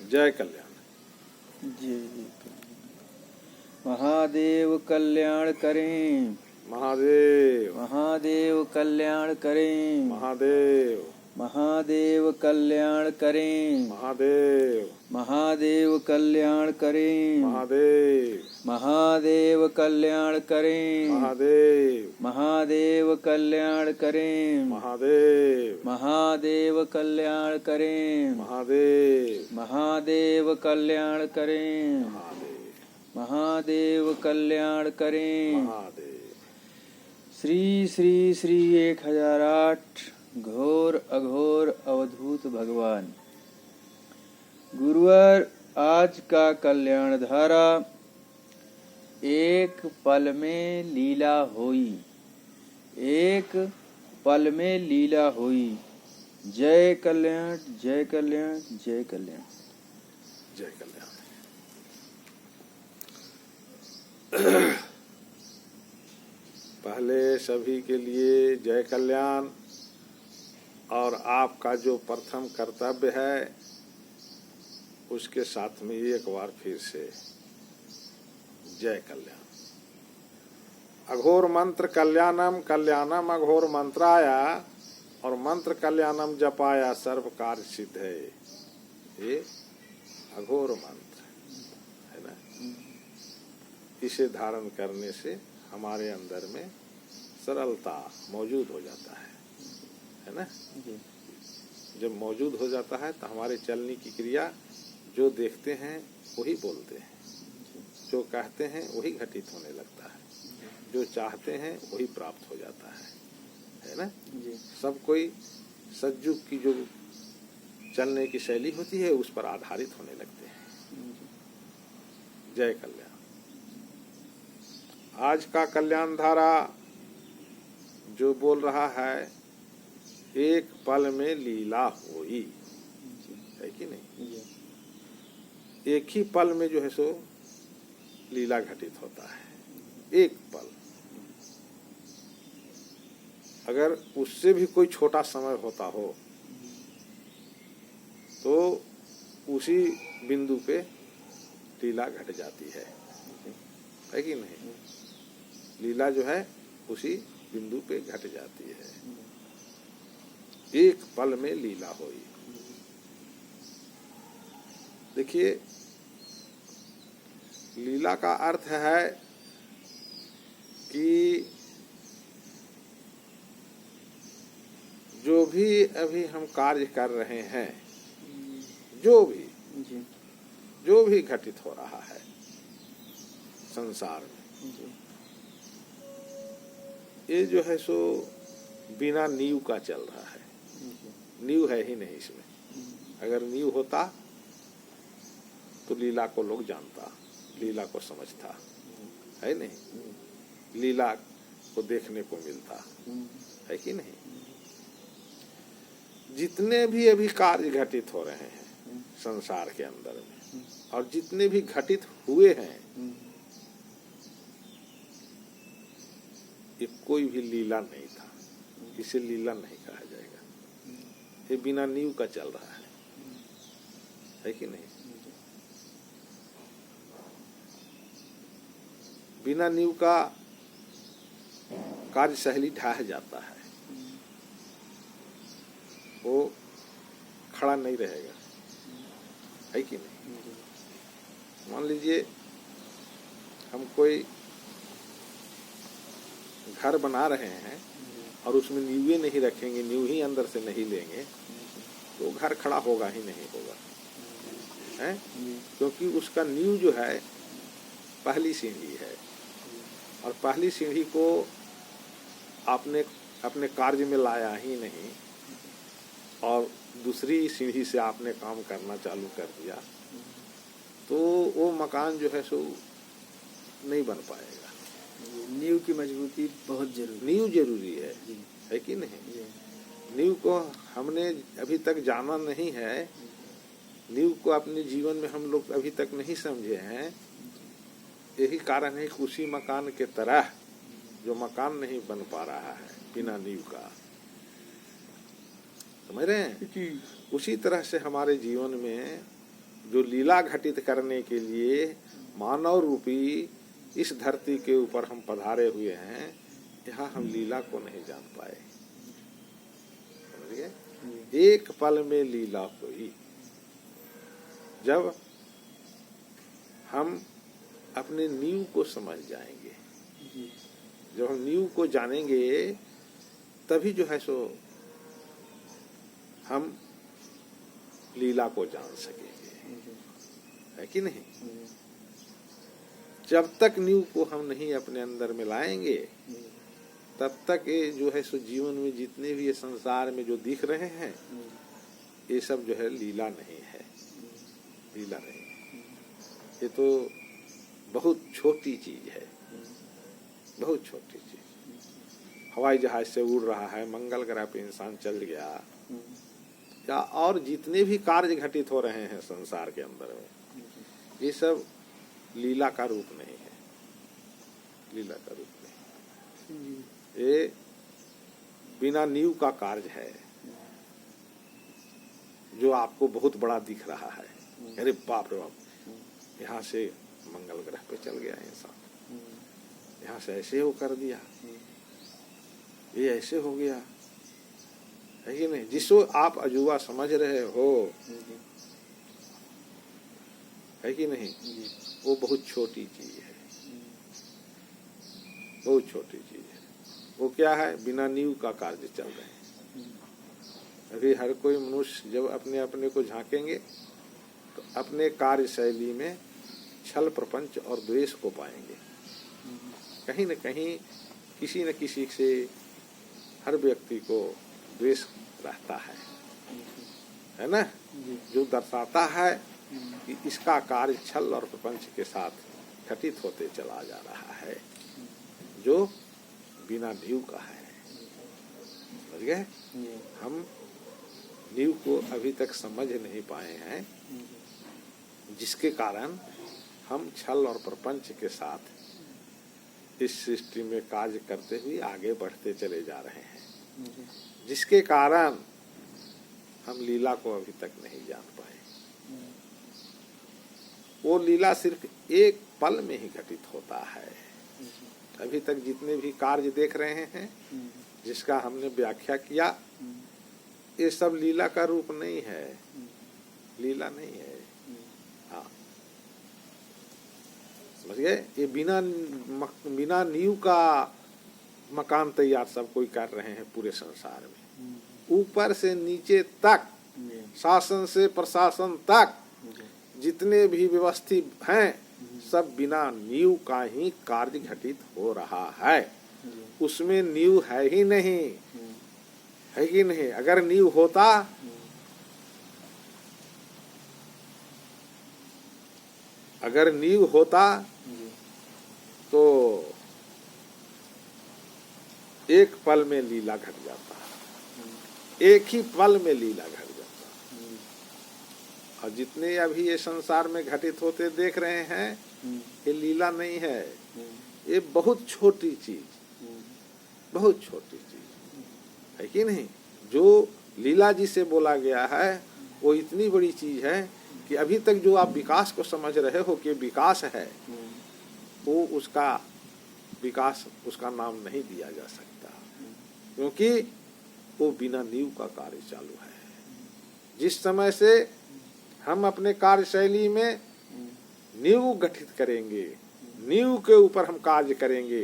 जय कल्याण। जी। महादेव कल्याण करें, महादेव महादेव कल्याण करें, महादेव महादेव कल्याण करें, महादेव महादेव कल्याण करें, महादेव महादेव कल्याण करें, महादेव महादेव कल्याण करें, महादेव महादेव कल्याण करें, महादेव महादेव कल्याण करें, महादेव कल्याण करें। महादेव। श्री श्री श्री 1008 घोर अघोर अवधूत भगवान। गुरुवर आज का कल्याण धारा एक पल में लीला होई, एक पल में लीला होई। जय कल्याण, जय कल्याण, जय कल्याण, जय कल्याण। पहले सभी के लिए जय कल्याण। और आपका जो प्रथम कर्तव्य है उसके साथ में एक बार फिर से जय कल्याण। अघोर मंत्र कल्याणम कल्याणम अघोर मंत्राया, और मंत्र कल्याणम जपाया सर्व कार्य सिद्ध है। ये अघोर मंत्र है ना। इसे धारण करने से हमारे अंदर में सरलता मौजूद हो जाता है ना। जब मौजूद हो जाता है तो हमारे चलने की क्रिया, जो देखते हैं वही बोलते हैं, जो कहते हैं वही घटित होने लगता है, जो चाहते हैं वही प्राप्त हो जाता है ना। सब कोई सज्जुग की जो चलने की शैली होती है उस पर आधारित होने लगते हैं। जय कल्याण। आज का कल्याण धारा जो बोल रहा है, एक पल में लीला होई, है कि नहीं। एक ही पल में जो है सो लीला घटित होता है। एक पल, अगर उससे भी कोई छोटा समय होता हो तो उसी बिंदु पे लीला घट जाती है कि नहीं। लीला जो है उसी बिंदु पे घट जाती है। एक पल में लीला होई। देखिए, लीला का अर्थ है कि जो भी अभी हम कार्य कर रहे हैं, जो भी घटित हो रहा है संसार में, ये जो है सो बिना नींव का चल रहा है। नींव है ही नहीं इसमें। अगर नींव होता तो लीला को लोग जानता, लीला को समझता, है नहीं। लीला को देखने को मिलता है कि नहीं। जितने भी अभी कार्य घटित हो रहे हैं संसार के अंदर में, और जितने भी घटित हुए हैं, ये कोई भी लीला नहीं था। इसे लीला नहीं कहा जाएगा। ये बिना नींव का चल रहा है कि नहीं। बिना नींव का कार्यशैली ढह जाता है, वो खड़ा नहीं रहेगा, है कि नहीं। मान लीजिए हम कोई घर बना रहे हैं और उसमें नींवें नहीं रखेंगे, नींव ही अंदर से नहीं लेंगे, तो घर खड़ा होगा ही नहीं होगा, है। क्योंकि उसका नींव जो है पहली सीढ़ी है, और पहली सीढ़ी को आपने अपने कार्य में लाया ही नहीं, और दूसरी सीढ़ी से आपने काम करना चालू कर दिया, तो वो मकान जो है सो नहीं बन पाएगा। नींव की मजबूती बहुत जरूरी, नींव जरूरी है कि नहीं। नींव को हमने अभी तक जाना नहीं है, नींव को अपने जीवन में हम लोग अभी तक नहीं समझे हैं। यही कारण है कि उसी मकान के तरह जो मकान नहीं बन पा रहा है बिना नींव का, समझ रहे हैं। उसी तरह से हमारे जीवन में जो लीला घटित करने के लिए मानव रूपी इस धरती के ऊपर हम पधारे हुए हैं, यहाँ हम लीला को नहीं जान पाए। समझिए, एक पल में लीला हुई। जब हम अपने नींव को समझ जाएंगे, जब हम नींव को जानेंगे, तभी जो है सो हम लीला को जान सकेंगे, है कि नहीं? जब तक नींव को हम नहीं अपने अंदर में लाएंगे, तब तक ये जो है सो जीवन में जितने भी ये संसार में जो दिख रहे हैं, ये सब जो है लीला नहीं है, लीला नहीं। ये तो बहुत छोटी चीज है, बहुत छोटी चीज। हवाई जहाज से उड़ रहा है, मंगल ग्रह पे इंसान चल गया, या और जितने भी कार्य घटित हो रहे हैं संसार के अंदर में, ये सब लीला का रूप नहीं है, लीला का रूप नहीं। ये बिना नींव का कार्य है, जो आपको बहुत बड़ा दिख रहा है। अरे बाप रे बाप, यहाँ से मंगल ग्रह पे चल गया इंसान, यहाँ से ऐसे हो कर दिया, ये ऐसे हो गया, है कि नहीं? जिसको आप अजूबा समझ रहे हो, है कि नहीं, वो बहुत छोटी चीज है, बहुत छोटी चीज है। वो क्या है? बिना नींव का कार्य चल रहे हैं। अभी हर कोई मनुष्य जब अपने अपने को झांकेंगे, तो अपने कार्य शैली में छल, प्रपंच और द्वेष को पाएंगे। कहीं न कहीं किसी न किसी से हर व्यक्ति को द्वेष रहता है ना? जो दर्शाता है कि इसका कार्य छल और प्रपंच के साथ घटित होते चला जा रहा है, जो बिना नींव का है। समझ गए? हम नींव को अभी तक समझ नहीं पाए हैं, जिसके कारण हम छल और प्रपंच के साथ इस सृष्टि में कार्य करते हुए आगे बढ़ते चले जा रहे हैं, जिसके कारण हम लीला को अभी तक नहीं जान पाए। वो लीला सिर्फ एक पल में ही घटित होता है। अभी तक जितने भी कार्य देख रहे हैं, जिसका हमने व्याख्या किया, ये सब लीला का रूप नहीं है, लीला नहीं है। हाँ, समझ गए? ये बिना नींव का मकान तैयार सब कोई कर रहे हैं पूरे संसार में, ऊपर से नीचे तक, शासन से प्रशासन तक, जितने भी व्यवस्थित हैं, सब बिना नींव का ही कार्य घटित हो रहा है। उसमें नींव है ही नहीं, है कि नहीं? अगर नींव होता, अगर नींव होता तो एक पल में लीला घट जाता, एक ही पल में लीला घट जाता। और जितने अभी ये संसार में घटित होते देख रहे हैं, ये लीला नहीं है, ये बहुत छोटी चीज, बहुत छोटी चीज, है कि नहीं? जो लीला जिसे बोला गया है, वो इतनी बड़ी चीज है कि अभी तक जो आप विकास को समझ रहे हो कि विकास है, वो उसका विकास, उसका नाम नहीं दिया जा सकता, क्योंकि वो बिना नींव का कार्य चालू है। जिस समय से हम अपने कार्यशैली में नींव गठित करेंगे, नींव के ऊपर हम कार्य करेंगे,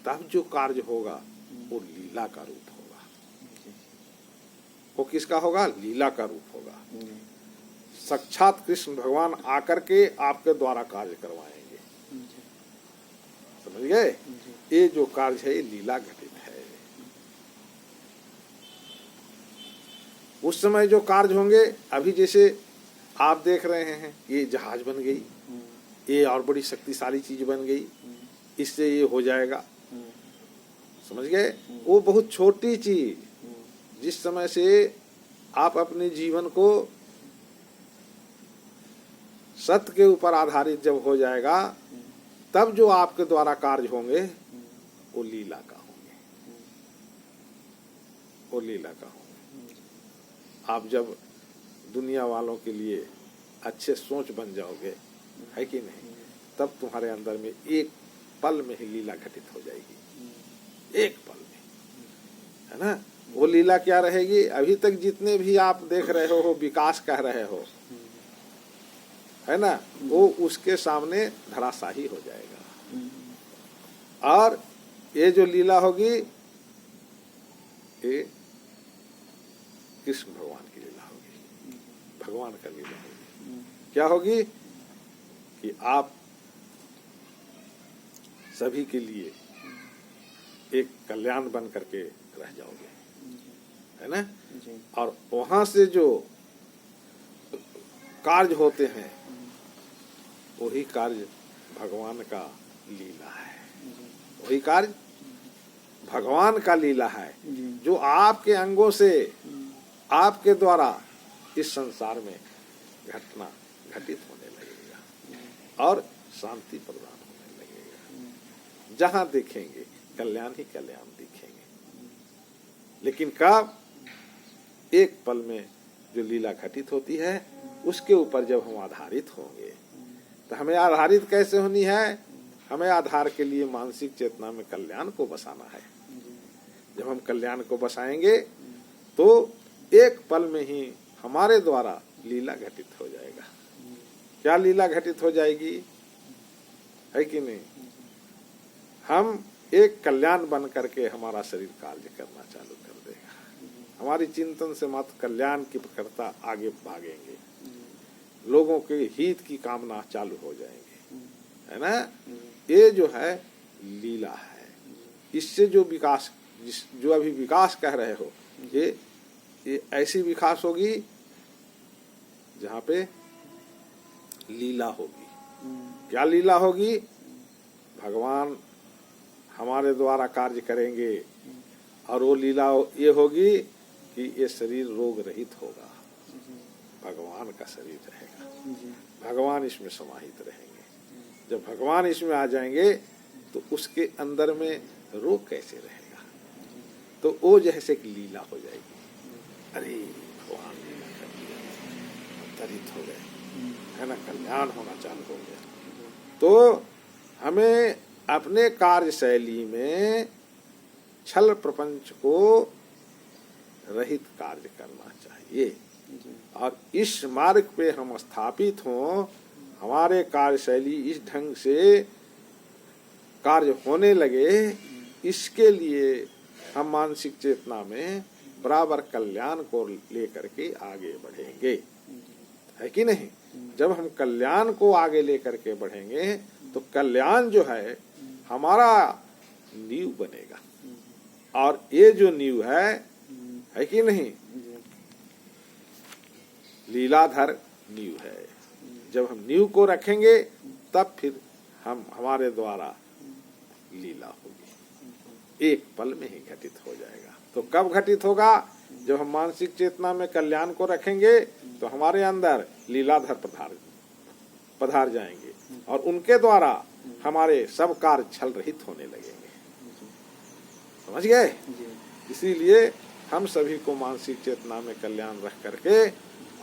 तब जो कार्य होगा वो लीला का रूप होगा। वो किसका होगा? लीला का रूप होगा। साक्षात कृष्ण भगवान आकर के आपके द्वारा कार्य करवाएंगे। समझ गए? ये जो कार्य है, ये लीला घटित है। उस समय जो कार्य होंगे, अभी जैसे आप देख रहे हैं, ये जहाज बन गई, ये और बड़ी शक्तिशाली चीज बन गई, इससे ये हो जाएगा। समझ गए? वो बहुत छोटी चीज, जिस समय से आप अपने जीवन को सत्य के ऊपर आधारित जब हो जाएगा, तब जो आपके द्वारा कार्य होंगे वो लीला का होंगे, वो लीला का होंगे। आप जब दुनिया वालों के लिए अच्छे सोच बन जाओगे, है कि नहीं, तब तुम्हारे अंदर में एक पल में ही लीला घटित हो जाएगी, एक पल में, है ना। वो लीला क्या रहेगी? अभी तक जितने भी आप देख रहे हो विकास कह रहे हो, है ना, वो उसके सामने धराशाही हो जाएगा। और ये जो लीला होगी ये कृष्ण भगवान की लीला होगी, भगवान का लीला होगी। क्या होगी कि आप सभी के लिए एक कल्याण बन करके रह जाओगे, है ना। और वहां से जो कार्य होते हैं वही कार्य भगवान का लीला है, वही कार्य भगवान का लीला है, जो आपके अंगों से आपके द्वारा इस संसार में घटना घटित होने लगेगा और शांति प्रदान होने लगेगा। जहां देखेंगे कल्याण ही कल्याण दिखेंगे। लेकिन कब? एक पल में जो लीला घटित होती है उसके ऊपर जब हम आधारित होंगे। तो हमें आधारित कैसे होनी है? हमें आधार के लिए मानसिक चेतना में कल्याण को बसाना है। जब हम कल्याण को बसाएंगे तो एक पल में ही हमारे द्वारा लीला घटित हो जाएगा। क्या लीला घटित हो जाएगी, है कि नहीं? हम एक कल्याण बन करके हमारा शरीर कार्य करना चालू कर देगा। हमारी चिंतन से मात्र कल्याण की प्रखरता आगे भागेंगे, लोगों के हित की कामना चालू हो जाएंगे, है ना। ये जो है लीला है। इससे जो विकास, जो अभी विकास कह रहे हो, ये ऐसी विकास होगी जहाँ पे लीला होगी। क्या लीला होगी? भगवान हमारे द्वारा कार्य करेंगे और वो लीला ये होगी कि ये शरीर रोग रहित होगा, भगवान का शरीर रहेगा, भगवान इसमें समाहित रहेंगे। जब भगवान इसमें आ जाएंगे तो उसके अंदर में रोग कैसे रहेगा? तो वो जैसे कि लीला हो जाएगी। अरे भगवान लीला कर दिया, अवतरित हो गए, है ना, कल्याण होना चालू हो गया। तो हमें अपने कार्यशैली में छल प्रपंच को रहित कार्य करना चाहिए और इस मार्ग पे हम स्थापित हों, हमारे कार्यशैली इस ढंग से कार्य होने लगे, इसके लिए हम मानसिक चेतना में बराबर कल्याण को लेकर के आगे बढ़ेंगे, है कि नहीं। जब हम कल्याण को आगे लेकर के बढ़ेंगे तो कल्याण जो है हमारा नींव बनेगा। और ये जो नींव है कि नहीं, लीलाधर नींव है। जब हम नींव को रखेंगे तब फिर हमारे द्वारा लीला होगी, एक पल में ही घटित हो जाएगा। तो कब घटित होगा? जब हम मानसिक चेतना में कल्याण को रखेंगे तो हमारे अंदर लीलाधर पधार जाएंगे और उनके द्वारा हमारे सब कार्य छल रहित होने लगेंगे। समझ गए? इसीलिए हम सभी को मानसिक चेतना में कल्याण रख करके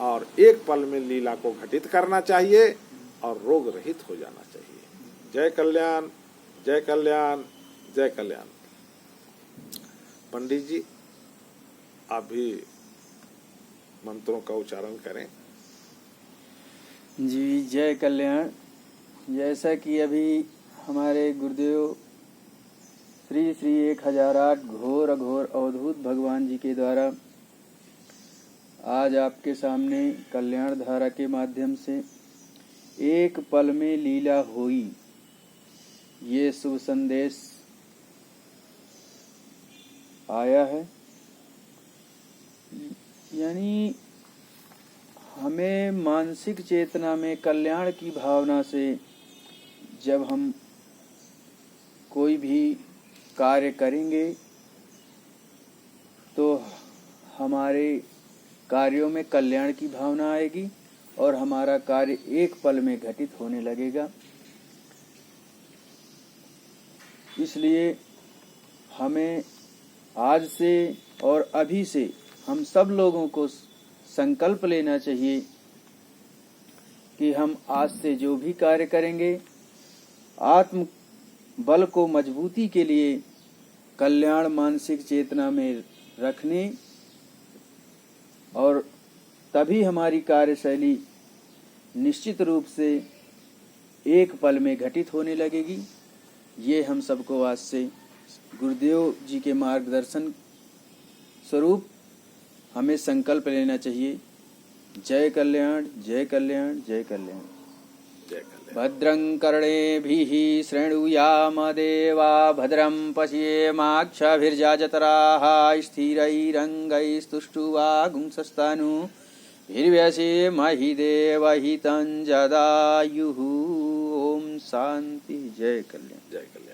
और एक पल में लीला को घटित करना चाहिए और रोग रहित हो जाना चाहिए। जय कल्याण, जय कल्याण, जय कल्याण। पंडित जी आप भी मंत्रों का उच्चारण करें। जी, जय कल्याण। जैसा कि अभी हमारे गुरुदेव श्री श्री 1008 घोर अघोर अवधूत भगवान जी के द्वारा आज आपके सामने कल्याण धारा के माध्यम से एक पल में लीला हुई, ये शुभ संदेश आया है। यानी हमें मानसिक चेतना में कल्याण की भावना से जब हम कोई भी कार्य करेंगे तो हमारे कार्यों में कल्याण की भावना आएगी और हमारा कार्य एक पल में घटित होने लगेगा। इसलिए हमें आज से और अभी से हम सब लोगों को संकल्प लेना चाहिए कि हम आज से जो भी कार्य करेंगे आत्म बल को मजबूती के लिए कल्याण मानसिक चेतना में रखने, और तभी हमारी कार्यशैली निश्चित रूप से एक पल में घटित होने लगेगी। ये हम सबको आज से गुरुदेव जी के मार्गदर्शन स्वरूप हमें संकल्प लेना चाहिए। जय कल्याण, जय कल्याण, जय कल्याण। जय कल्याण। भद्रं कर्णेभिः शृणुयाम देवा, भद्रं पश्येमाक्षभिर्यजत्राः, स्थिरैरङ्गैस्तुष्टुवागुंसस्तनूभिर्व्यसेमहि देवहितं जदायुः। ओम शांति। जय कल्याण। जय कल्याण।